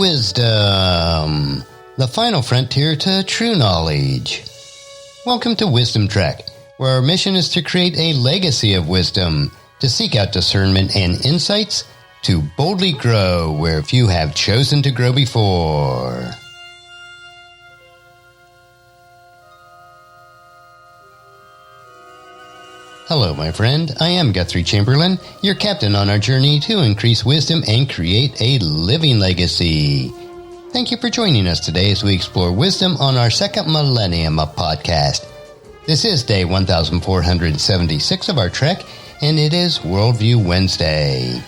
Wisdom, the final frontier to true knowledge. Welcome to Wisdom Trek, where our mission is to create a legacy of wisdom, to seek out discernment and insights, to boldly grow where few have chosen to grow before. Hello, my friend. I am Guthrie Chamberlain, your captain on our journey to increase wisdom and create a living legacy. Thank you for joining us today as we explore wisdom on our second millennium of podcast. This is day 1476 of our trek, and it is Worldview Wednesday.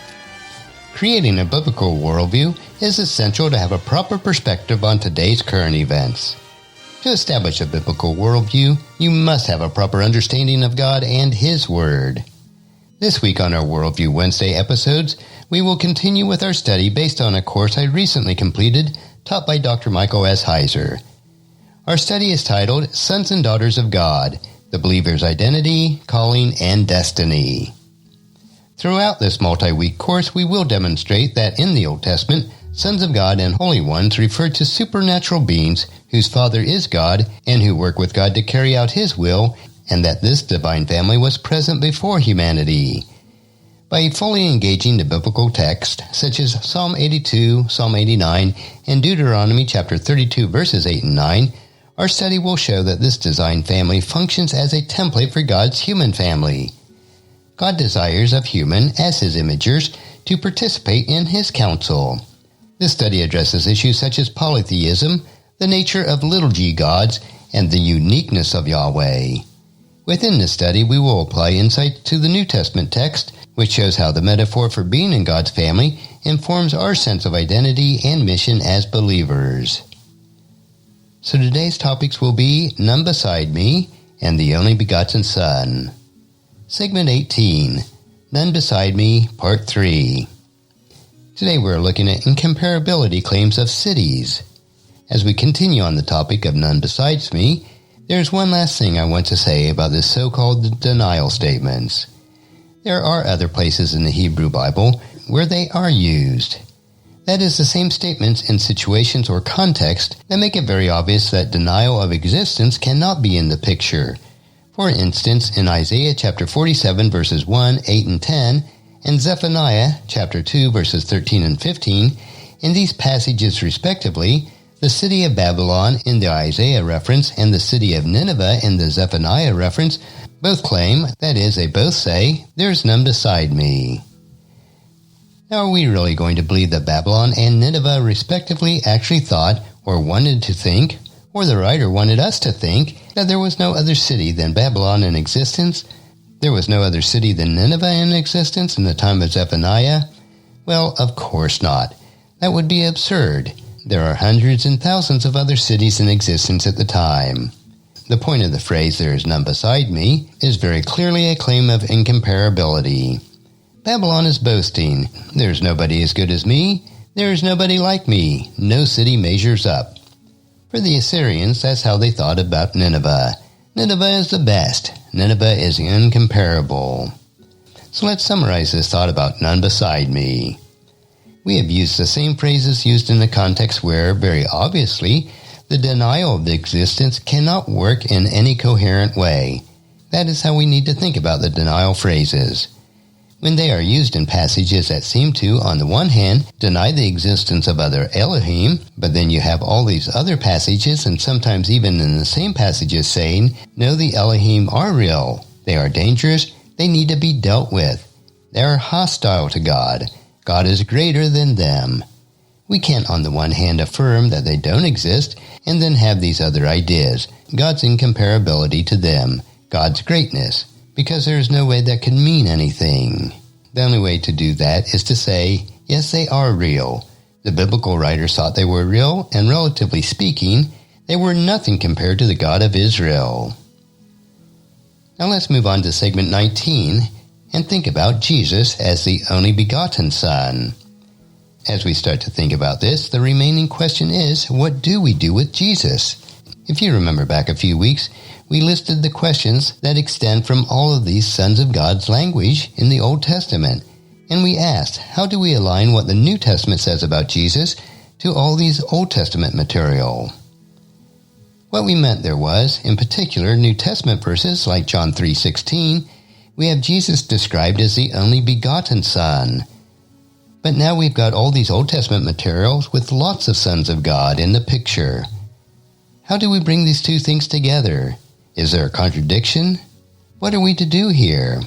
Creating a biblical worldview is essential to have a proper perspective on today's current events. To establish a biblical worldview, you must have a proper understanding of God and His Word. This week on our Worldview Wednesday episodes, we will continue with our study based on a course I recently completed, taught by Dr. Michael S. Heiser. Our study is titled Sons and Daughters of God, the Believer's Identity, Calling, and Destiny. Throughout this multi-week course, we will demonstrate that in the Old Testament, sons of God and holy ones refer to supernatural beings whose Father is God and who work with God to carry out His will, and that this divine family was present before humanity. By fully engaging the biblical text, such as Psalm 82, Psalm 89, and Deuteronomy chapter 32, verses 8 and 9, our study will show that this design family functions as a template for God's human family. God desires of human, as His imagers, to participate in His counsel. This study addresses issues such as polytheism, the nature of little g gods, and the uniqueness of Yahweh. Within this study, we will apply insight to the New Testament text, which shows how the metaphor for being in God's family informs our sense of identity and mission as believers. So today's topics will be None Beside Me and the Only Begotten Son. Segment 18, None Beside Me, Part 3. Today we're looking at incomparability claims of cities. As we continue on the topic of none besides me, there's one last thing I want to say about this so-called denial statements. There are other places in the Hebrew Bible where they are used. That is, the same statements in situations or context that make it very obvious that denial of existence cannot be in the picture. For instance, in Isaiah chapter 47 verses 1, 8, and 10, and Zephaniah chapter 2 verses 13 and 15, in these passages respectively, the city of Babylon in the Isaiah reference and the city of Nineveh in the Zephaniah reference both claim, that is, they both say, "There's none beside me." Now, are we really going to believe that Babylon and Nineveh respectively actually thought or wanted to think, or the writer wanted us to think, that there was no other city than Babylon in existence? There was no other city than Nineveh in existence in the time of Zephaniah? Well, of course not. That would be absurd. There are hundreds and thousands of other cities in existence at the time. The point of the phrase, "there is none beside me," is very clearly a claim of incomparability. Babylon is boasting, "There's nobody as good as me. There is nobody like me. No city measures up." For the Assyrians, that's how they thought about Nineveh. Nineveh is the best. Nineveh is incomparable. So let's summarize this thought about none beside me. We have used the same phrases used in the context where, very obviously, the denial of existence cannot work in any coherent way. That is how we need to think about the denial phrases. When they are used in passages that seem to, on the one hand, deny the existence of other Elohim, but then you have all these other passages, and sometimes even in the same passages saying, no, the Elohim are real, they are dangerous, they need to be dealt with, they are hostile to God, God is greater than them. We can't on the one hand affirm that they don't exist, and then have these other ideas, God's incomparability to them, God's greatness, because there is no way that can mean anything. The only way to do that is to say, yes, they are real. The biblical writers thought they were real, and relatively speaking, they were nothing compared to the God of Israel. Now let's move on to segment 19 and think about Jesus as the only begotten Son. As we start to think about this, the remaining question is, what do we do with Jesus? If you remember back a few weeks, we listed the questions that extend from all of these sons of God's language in the Old Testament, and we asked, how do we align what the New Testament says about Jesus to all these Old Testament material. What we meant there was, in particular, New Testament verses like John 3:16, we have Jesus described as the only begotten Son. But now we've got all these Old Testament materials with lots of sons of God in the picture. How do we bring these two things together? Is there a contradiction? What are we to do here?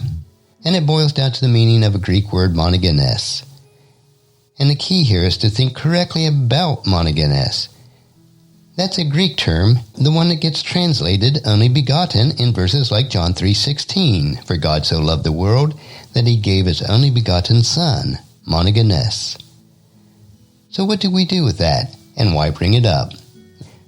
And it boils down to the meaning of a Greek word monogenes. And the key here is to think correctly about monogenes. That's a Greek term, the one that gets translated only begotten in verses like John 3:16. For God so loved the world that he gave his only begotten Son, monogenes. So what do we do with that, and why bring it up?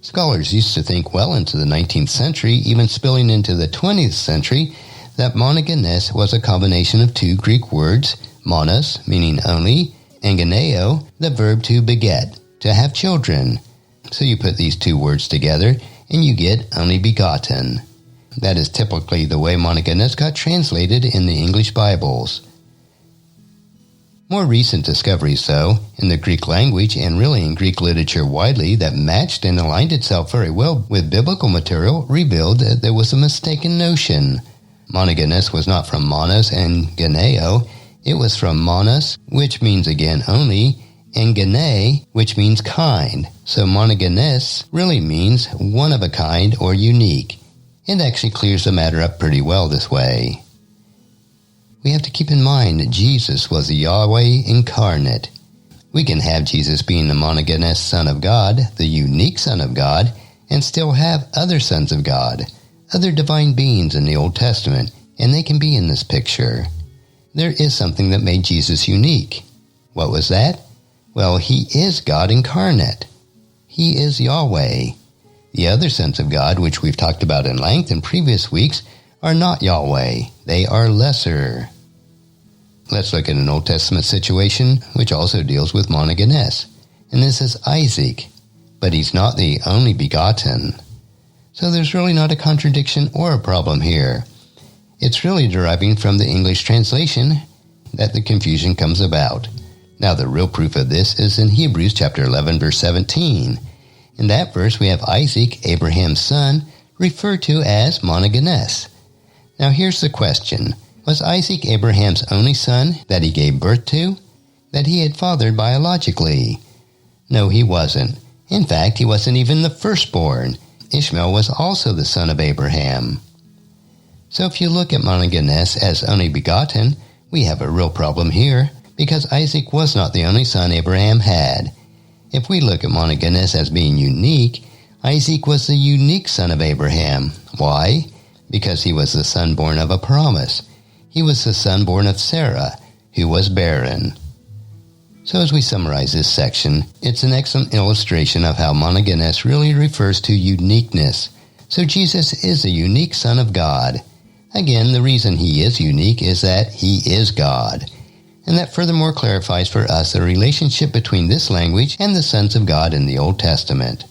Scholars used to think well into the 19th century, even spilling into the 20th century, that monogenes was a combination of two Greek words, monos, meaning only, and geneo, the verb to beget, to have children. So you put these two words together, and you get only begotten. That is typically the way monogenes got translated in the English Bibles. More recent discoveries, though, in the Greek language and really in Greek literature widely that matched and aligned itself very well with biblical material revealed that there was a mistaken notion. Monogenes was not from monos and geneo. It was from monos, which means again only, and gene, which means kind. So monogenes really means one of a kind or unique. It actually clears the matter up pretty well this way. We have to keep in mind that Jesus was the Yahweh incarnate. We can have Jesus being the monogenes Son of God, the unique Son of God, and still have other sons of God, other divine beings in the Old Testament, and they can be in this picture. There is something that made Jesus unique. What was that? Well, he is God incarnate. He is Yahweh. The other sons of God, which we've talked about in length in previous weeks, are not Yahweh. They are lesser. Let's look at an Old Testament situation which also deals with monogenes. And this is Isaac, but he's not the only begotten. So there's really not a contradiction or a problem here. It's really deriving from the English translation that the confusion comes about. Now the real proof of this is in Hebrews chapter 11 verse 17. In that verse we have Isaac, Abraham's son, referred to as monogenes. Now here's the question. Was Isaac Abraham's only son that he gave birth to? That he had fathered biologically? No, he wasn't. In fact, he wasn't even the firstborn. Ishmael was also the son of Abraham. So if you look at monogenes as only begotten, we have a real problem here, because Isaac was not the only son Abraham had. If we look at monogenes as being unique, Isaac was the unique son of Abraham. Why? Because he was the son born of a promise. He was the son born of Sarah, who was barren. So as we summarize this section, it's an excellent illustration of how monogenes really refers to uniqueness. So Jesus is a unique Son of God. Again, the reason he is unique is that he is God. And that furthermore clarifies for us the relationship between this language and the sons of God in the Old Testament.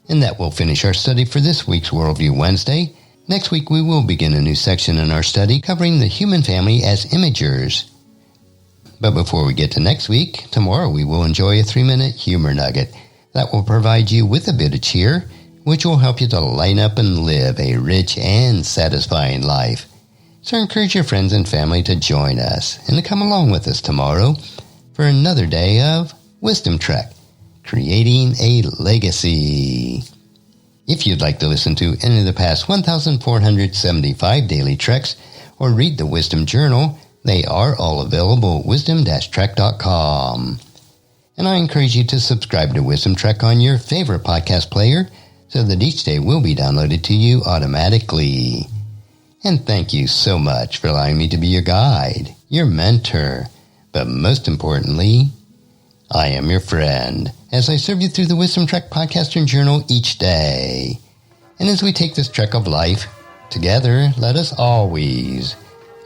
And that will finish our study for this week's Worldview Wednesday. Next week we will begin a new section in our study covering the human family as imagers. But before we get to next week, tomorrow we will enjoy a 3-minute humor nugget that will provide you with a bit of cheer, which will help you to line up and live a rich and satisfying life. So encourage your friends and family to join us and to come along with us tomorrow for another day of Wisdom Trek, Creating a Legacy. If you'd like to listen to any of the past 1,475 daily treks or read the Wisdom Journal, they are all available at wisdom-trek.com. And I encourage you to subscribe to Wisdom Trek on your favorite podcast player so that each day will be downloaded to you automatically. And thank you so much for allowing me to be your guide, your mentor, but most importantly, I am your friend as I serve you through the Wisdom Trek podcast and journal each day. And as we take this trek of life together, let us always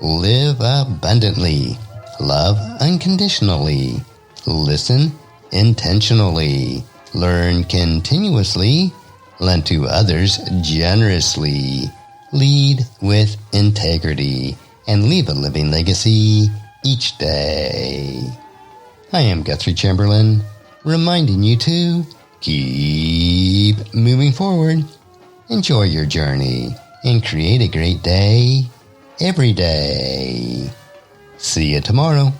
live abundantly, love unconditionally, listen intentionally, learn continuously, lend to others generously, lead with integrity, and leave a living legacy each day. I am Guthrie Chamberlain, reminding you to keep moving forward, enjoy your journey, and create a great day every day. See you tomorrow.